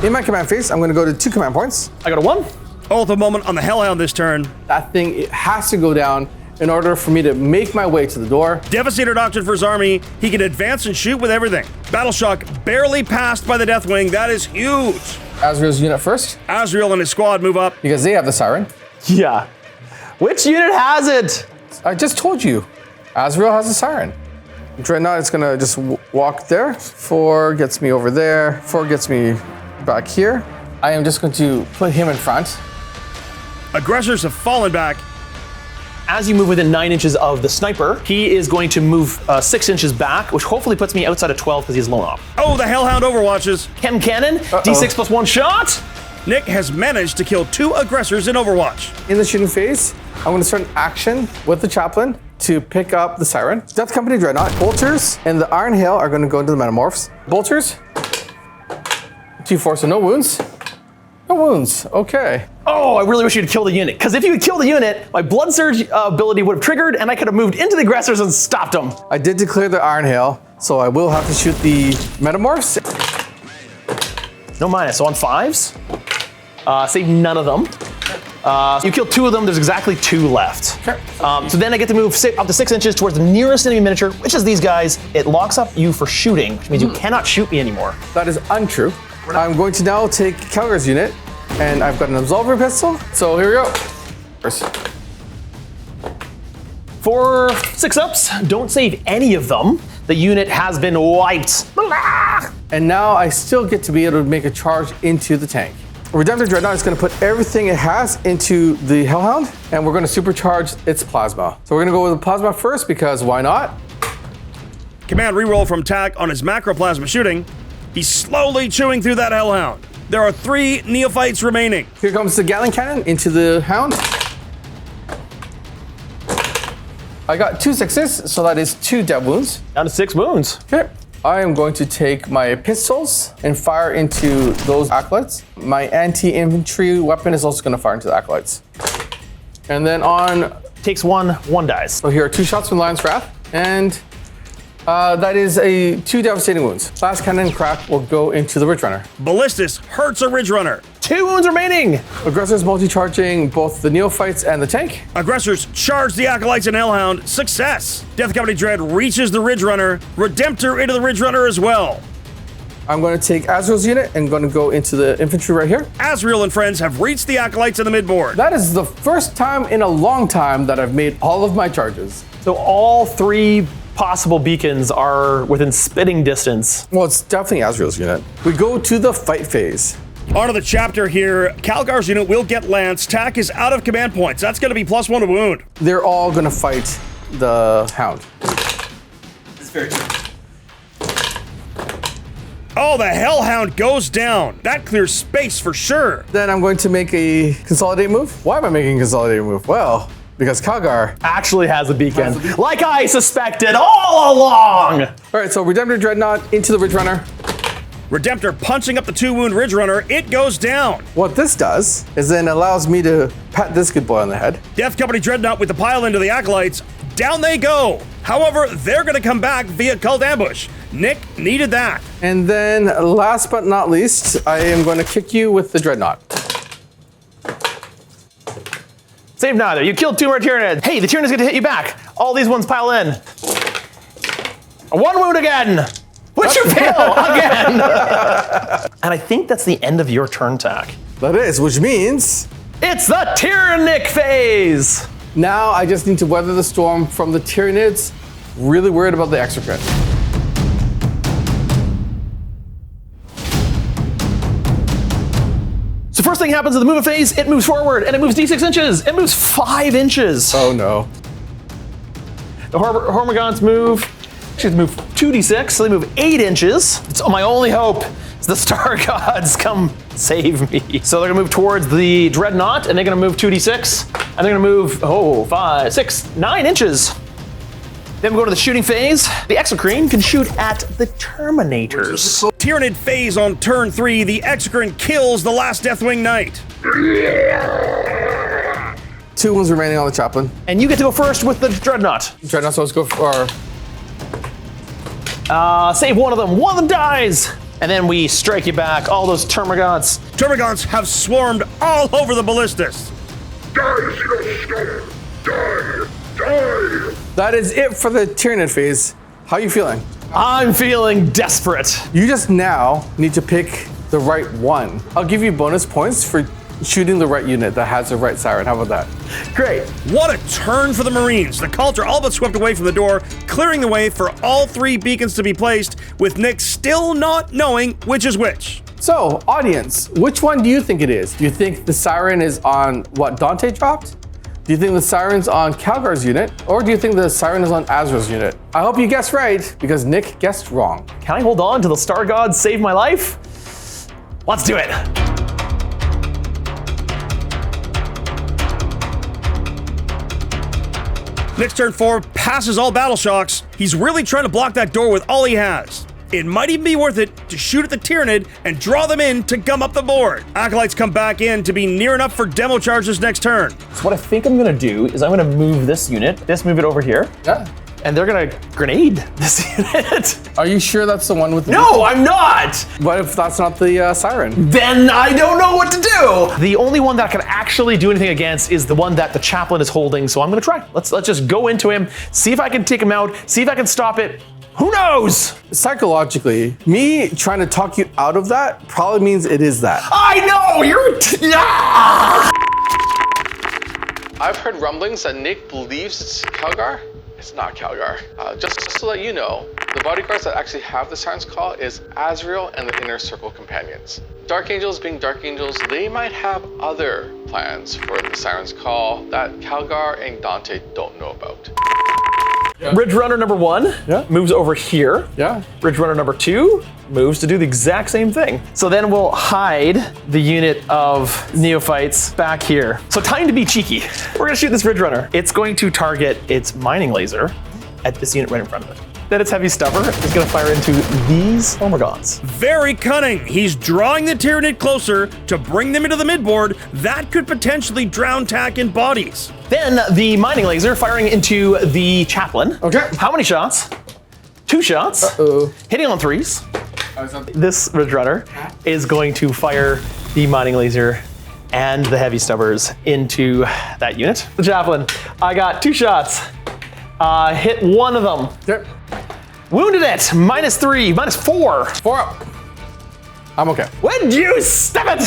In my command phase, I'm gonna go to 2 command points. I got a 1. Ultimate moment on the Hellhound this turn. That thing, it has to go down in order for me to make my way to the door. Devastator Doctrine for his army. He can advance and shoot with everything. Battle Shock barely passed by the Deathwing. That is huge. Azrael's unit first, Azrael and his squad move up. because they have the Siren. Yeah. Which unit has it? I just told you, Azrael has a Siren. Dreadnought is gonna just walk there. 4 gets me over there. 4 gets me back here. I am just going to put him in front. Aggressors have fallen back. As you move within 9 inches of the sniper, he is going to move 6 inches back, which hopefully puts me outside of 12 because he's lone off. Oh, the Hellhound overwatches. Chem Cannon, D6 plus 1 shot. Nick has managed to kill 2 aggressors in Overwatch. In the shooting phase, I'm going to start an action with the Chaplain to pick up the Siren. Death Company Dreadnought, Bolters, and the Iron Hail are going to go into the Metamorphs. Bolters, 2-4, so no wounds. No wounds, okay. Oh, I really wish you'd kill the unit, because if you had killed the unit, my Blood Surge ability would have triggered, and I could have moved into the aggressors and stopped them. I did declare the Iron Hail, so I will have to shoot the Metamorphs. No minus, so on 5s. Save none of them. You kill 2 of them, there's exactly 2 left. Okay. So then I get to move up to 6 inches towards the nearest enemy miniature, which is these guys. It locks up you for shooting, which means you cannot shoot me anymore. That is untrue. I'm going to now take Calgar's unit, and I've got an Absolver pistol, so here we go. First. For 6-ups, don't save any of them. The unit has been wiped. And now I still get to be able to make a charge into the tank. Redemptor Dreadnought is going to put everything it has into the Hellhound, and we're going to supercharge its plasma. So we're going to go with the plasma first, because why not? Command reroll from Tak on his macroplasma shooting. He's slowly chewing through that Hellhound. There are 3 neophytes remaining. Here comes the Gatling Cannon into the Hound. I got 2 6s, so that is 2 dead wounds. Down to 6 wounds. Okay. I am going to take my pistols and fire into those acolytes. My anti-infantry weapon is also going to fire into the acolytes. And then on... Takes 1, 1 dies. So here are 2 shots from Lion's Wrath. And That is a 2 devastating wounds. Last cannon crack will go into the Ridge Runner. Ballistus hurts a Ridge Runner. 2 wounds remaining. Aggressors multi-charging both the Neophytes and the tank. Aggressors charge the Acolytes and Hellhound. Success. Death Company Dread reaches the Ridge Runner. Redemptor into the Ridge Runner as well. I'm going to take Azrael's unit and going to go into the infantry right here. Azrael and friends have reached the Acolytes in the midboard. That is the first time in a long time that I've made all of my charges. So all 3 possible beacons are within spitting distance. Well, it's definitely Azrael's unit. We go to the fight phase. Onto the chapter here. Calgar's unit will get Lance. Tack is out of command points. That's going to be +1 to wound. They're all going to fight the Hound. It's very true. Oh, the Hellhound goes down. That clears space for sure. Then I'm going to make a consolidate move. Why am I making a consolidate move? Well, because Calgar Actually has a beacon. Like I suspected all along. All right, so Redemptor Dreadnought into the Ridge Runner. Redemptor punching up the 2-wound Ridge Runner. It goes down. What this does is then allows me to pat this good boy on the head. Death Company Dreadnought with the pile into the Acolytes. Down they go. However, they're going to come back via Cult Ambush. Nick needed that. And then last but not least, I am going to kick you with the Dreadnought. Save neither. You killed 2 more Tyranids. Hey, the Tyranid's gonna hit you back. All these ones pile in. 1 wound again. Which you fail again. And I think that's the end of your turn, Tack. That is, which means It's the Tyrannic phase. now I just need to weather the storm from the Tyranids. Really worried about the execrate. So first thing happens in the movement phase, it moves forward and it moves d6 inches. It moves 5 inches. Oh no. The Hormagaunts move, actually move 2d6, so they move 8 inches. It's my only hope is the Star Gods come save me. So they're gonna move towards the Dreadnought and they're gonna move 2d6 and they're gonna move, 5, 6, 9 inches. Then we go to the shooting phase. The Exocrine can shoot at the Terminators. Tyranid phase on turn 3. The Exocrine kills the last Deathwing Knight. 2 wounds remaining on the Chaplain. And you get to go first with the Dreadnought. Dreadnought, so let's go for Save one of them. One of them dies. And then we strike you back. All those Termagants. Termagants have swarmed all over the Ballistus. Die, Genestealer! Die! Die! That is it for the Tyranid phase. How are you feeling? I'm feeling desperate. You just now need to pick the right one. I'll give you bonus points for shooting the right unit that has the right Siren. How about that? Great. What a turn for the Marines. The Cult are all but swept away from the door, clearing the way for all 3 beacons to be placed, with Nick still not knowing which is which. So, audience, which one do you think it is? Do you think the Siren is on what Dante dropped? Do you think the Siren's on Calgar's unit? Or do you think the Siren is on Azrael's unit? I hope you guessed right, because Nick guessed wrong. Can I hold on till the Star Gods save my life? Let's do it. Nick's turn 4 passes all battle shocks. He's really trying to block that door with all he has. It might even be worth it to shoot at the Tyranid and draw them in to gum up the board. Acolytes come back in to be near enough for demo charges next turn. So what I think I'm gonna do is I'm gonna move this unit, move it over here, Yeah. and they're gonna grenade this unit. Are you sure that's the one with the... No, I'm not! What if that's not the Siren? Then I don't know what to do! The only one that I can actually do anything against is the one that the Chaplain is holding, so I'm gonna try. Let's just go into him, see if I can take him out, see if I can stop it. Who knows? Psychologically, me trying to talk you out of that probably means it is that. I know, you're... I've heard rumblings that Nick believes it's Calgar. It's not Calgar. Just to let you know, the bodyguards that actually have the Siren's Call is Azrael and the Inner Circle Companions. Dark Angels being Dark Angels, they might have other plans for the Siren's Call that Calgar and Dante don't know about. Yeah. Ridge Runner number 1 moves over here. Yeah. Ridge Runner number 2 moves to do the exact same thing. So then we'll hide the unit of Neophytes back here. So time to be cheeky. We're gonna shoot this Ridge Runner. It's going to target its mining laser at this unit right in front of it. Then its heavy stubber is gonna fire into these Hormagaunts. Very cunning. He's drawing the Tyranid closer to bring them into the midboard. That could potentially drown Tack in bodies. Then the mining laser firing into the Chaplain. Okay. How many shots? 2 shots. Hitting on 3s. This Ridge Runner is going to fire the mining laser and the heavy stubbers into that unit. The Javelin, I got 2 shots. Hit one of them. Yep. Wounded it. -3, -4. 4 up. I'm okay. When you step it.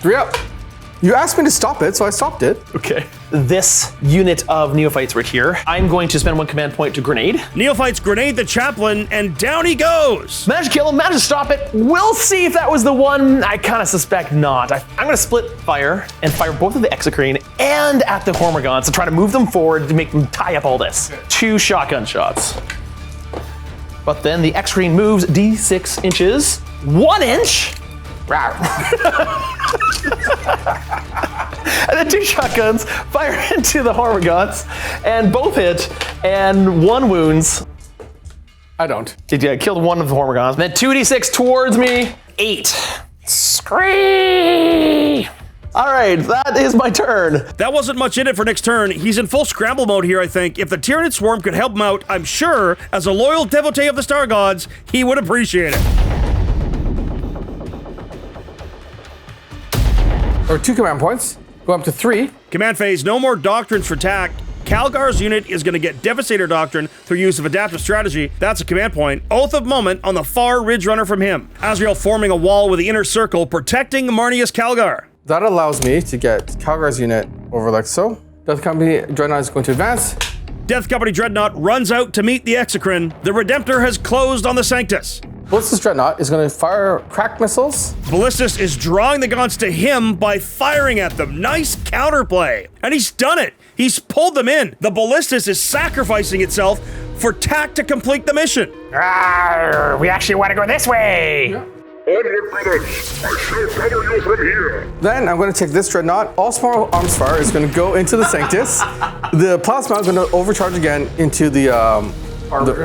3 up. You asked me to stop it, so I stopped it. Okay. This unit of neophytes right here, I'm going to spend 1 command point to grenade. Neophytes grenade the chaplain, and down he goes. Managed to kill him, managed to stop it. We'll see if that was the one. I kind of suspect not. I'm going to split fire and fire both of the Exocrine and at the Hormigons to try to move them forward to make them tie up all this. 2 shotgun shots. But then the Exocrine moves D6 inches, 1 inch. And then 2 shotguns fire into the Hormigons, and both hit, and 1 wounds. I don't. I killed 1 of the Hormigons. Then 2d6 towards me, 8. Scream! All right, that is my turn. That wasn't much in it for Nick's turn. He's in full scramble mode here, I think. If the Tyranid swarm could help him out, I'm sure, as a loyal devotee of the Star Gods, he would appreciate it. Or 2 command points. Go up to 3. Command phase, no more doctrines for TAC. Calgar's unit is going to get Devastator Doctrine through use of adaptive strategy. That's a command point. Oath of Moment on the far Ridge Runner from him. Azrael forming a wall with the inner circle, protecting Marnius Calgar. That allows me to get Calgar's unit over like so. Death Company Dreadnought is going to advance. Death Company Dreadnought runs out to meet the Exocrine. The Redemptor has closed on the Sanctus. Ballistus Dreadnought is going to fire crack missiles. Ballistus is drawing the gaunts to him by firing at them. Nice counterplay. And he's done it. He's pulled them in. The Ballistus is sacrificing itself for TAC to complete the mission. We actually want to go this way. Onward, brothers! I shall cover you from here! Then I'm going to take this Dreadnought. All small arms fire is going to go into the Sanctus. The plasma is going to overcharge again into the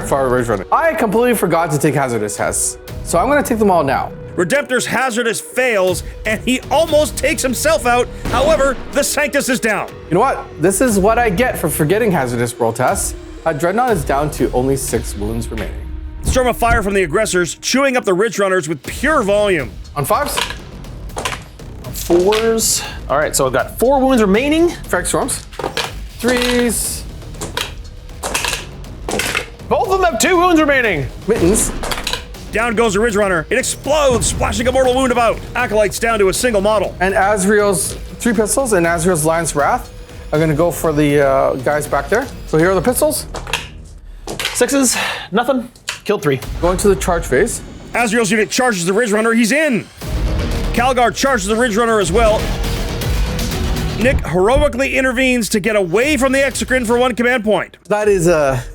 far Ridge Runner. I completely forgot to take hazardous tests, so I'm going to take them all now. Redemptor's hazardous fails, and he almost takes himself out. However, the Sanctus is down. You know what? This is what I get for forgetting hazardous roll tests. Dreadnought is down to only 6 wounds remaining. Storm of fire from the aggressors, chewing up the Ridge Runners with pure volume. On 5s. 4s. All right, so I've got 4 wounds remaining. Frag Storms. 3s. Both of them have 2 wounds remaining. Mittens. Down goes the Ridge Runner. It explodes, splashing a mortal wound about. Acolytes down to a single model. And Azrael's 3 pistols and Azrael's Lion's Wrath are going to go for the guys back there. So here are the pistols. 6s, nothing. Killed 3. Going to the charge phase. Azrael's unit charges the Ridge Runner. He's in. Calgar charges the Ridge Runner as well. Nick heroically intervenes to get away from the Exocrine for 1 command point. That is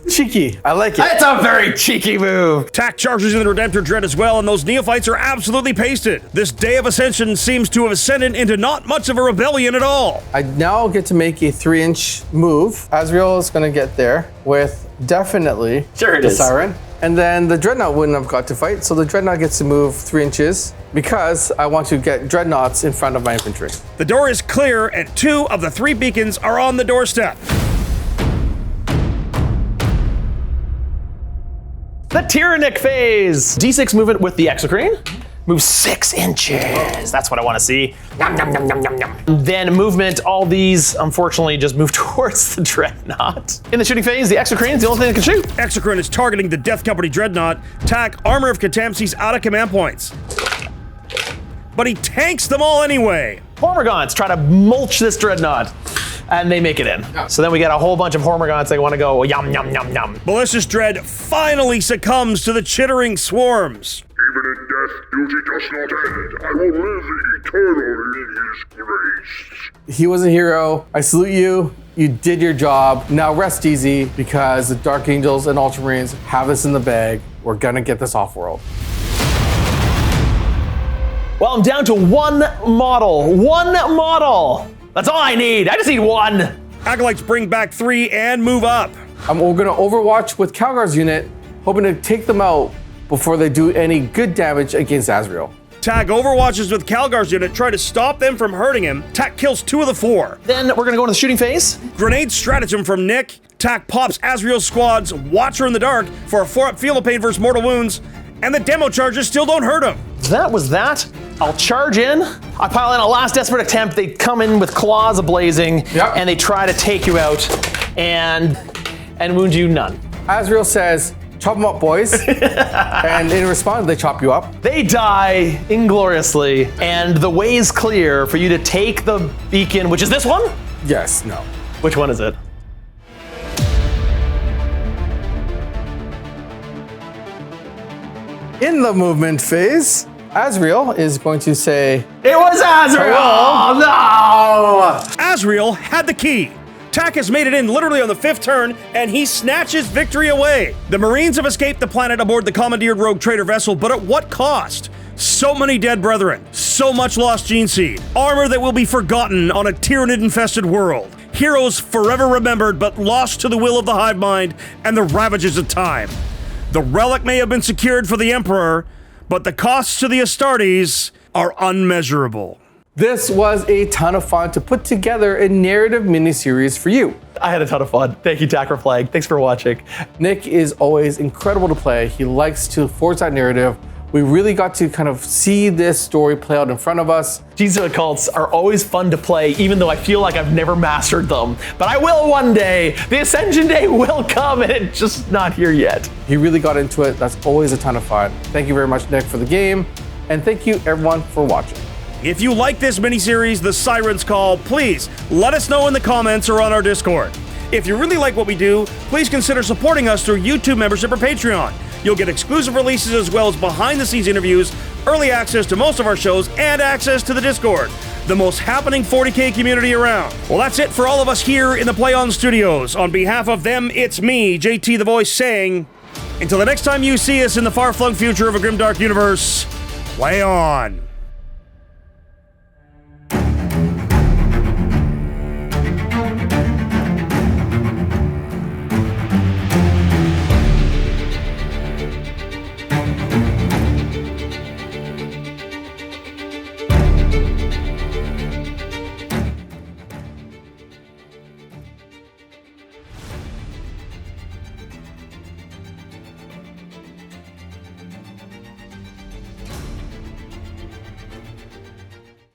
cheeky. I like it. It's a very cheeky move. TAC charges in the Redemptor Dread as well, and those neophytes are absolutely pasted. This day of Ascension seems to have ascended into not much of a rebellion at all. I now get to make a 3-inch move. Azrael is going to get there with definitely the Siren. And then the Dreadnought wouldn't have got to fight, so the Dreadnought gets to move 3 inches because I want to get Dreadnoughts in front of my infantry. The door is clear, and 2 of the 3 beacons are on the doorstep. The Tyranid phase. D6 movement with the Exocrine. Move 6 inches. That's what I want to see. Yum, yum, yum, yum, yum, yum. Then movement, all these, unfortunately, just move towards the Dreadnought. In the shooting phase, the Exocrine is the only thing that can shoot. Exocrine is targeting the Death Company Dreadnought. TAC, Armor of Contempt, he's out of command points. But he tanks them all anyway. Hormigons try to mulch this Dreadnought, and they make it in. So then we get a whole bunch of Hormigons that want to go yum, yum, yum, yum. Ballistus Dread finally succumbs to the chittering swarms. Even in death, duty does not end. I will live eternally in his grace. He was a hero. I salute you. You did your job. Now rest easy because the Dark Angels and Ultramarines have us in the bag. We're gonna get this off-world. Well, I'm down to 1 model. 1 model. That's all I need. I just need 1. Acolytes bring back 3 and move up. We're gonna overwatch with Calgar's unit, hoping to take them out before they do any good damage against Azrael. Tak overwatches with Calgar's unit, try to stop them from hurting him. Tak kills 2 of the 4. Then we're gonna go into the shooting phase. Grenade stratagem from Nick. Tak pops Azrael's squad's Watcher in the Dark for a 4-up Feel of Pain versus Mortal Wounds, and the demo charges still don't hurt him. That was that. I'll charge in. I pile in a last desperate attempt. They come in with claws ablazing, and they try to take you out and wound you none. Azrael says, chop them up, boys. And in response, they chop you up. They die ingloriously, and the way is clear for you to take the beacon, which is this one? Yes, no. Which one is it? In the movement phase, Azrael is going to say, It was Azrael! Oh, no! Azrael had the key. Tak has made it in literally on the 5th turn, and he snatches victory away. The Marines have escaped the planet aboard the commandeered Rogue Trader vessel, but at what cost? So many dead brethren, so much lost gene seed, armor that will be forgotten on a Tyranid-infested world, heroes forever remembered but lost to the will of the hive mind and the ravages of time. The relic may have been secured for the Emperor, but the costs to the Astartes are unmeasurable. this was a ton of fun to put together a narrative miniseries for you. I had a ton of fun. Thank you, Tak, for playing. Thanks for watching. Nick is always incredible to play. He likes to forge that narrative. We really got to kind of see this story play out in front of us. Genestealer Cults are always fun to play, even though I feel like I've never mastered them. But I will one day. The Ascension day will come, and it's just not here yet. He really got into it. That's always a ton of fun. Thank you very much, Nick, for the game. And thank you, everyone, for watching. If you like this miniseries, The Siren's Call, please let us know in the comments or on our Discord. If you really like what we do, please consider supporting us through YouTube membership or Patreon. You'll get exclusive releases as well as behind-the-scenes interviews, early access to most of our shows, and access to the Discord, the most happening 40K community around. Well, that's it for all of us here in the Play On Studios. On behalf of them, it's me, JT the Voice, saying, until the next time you see us in the far-flung future of a grimdark universe, play on.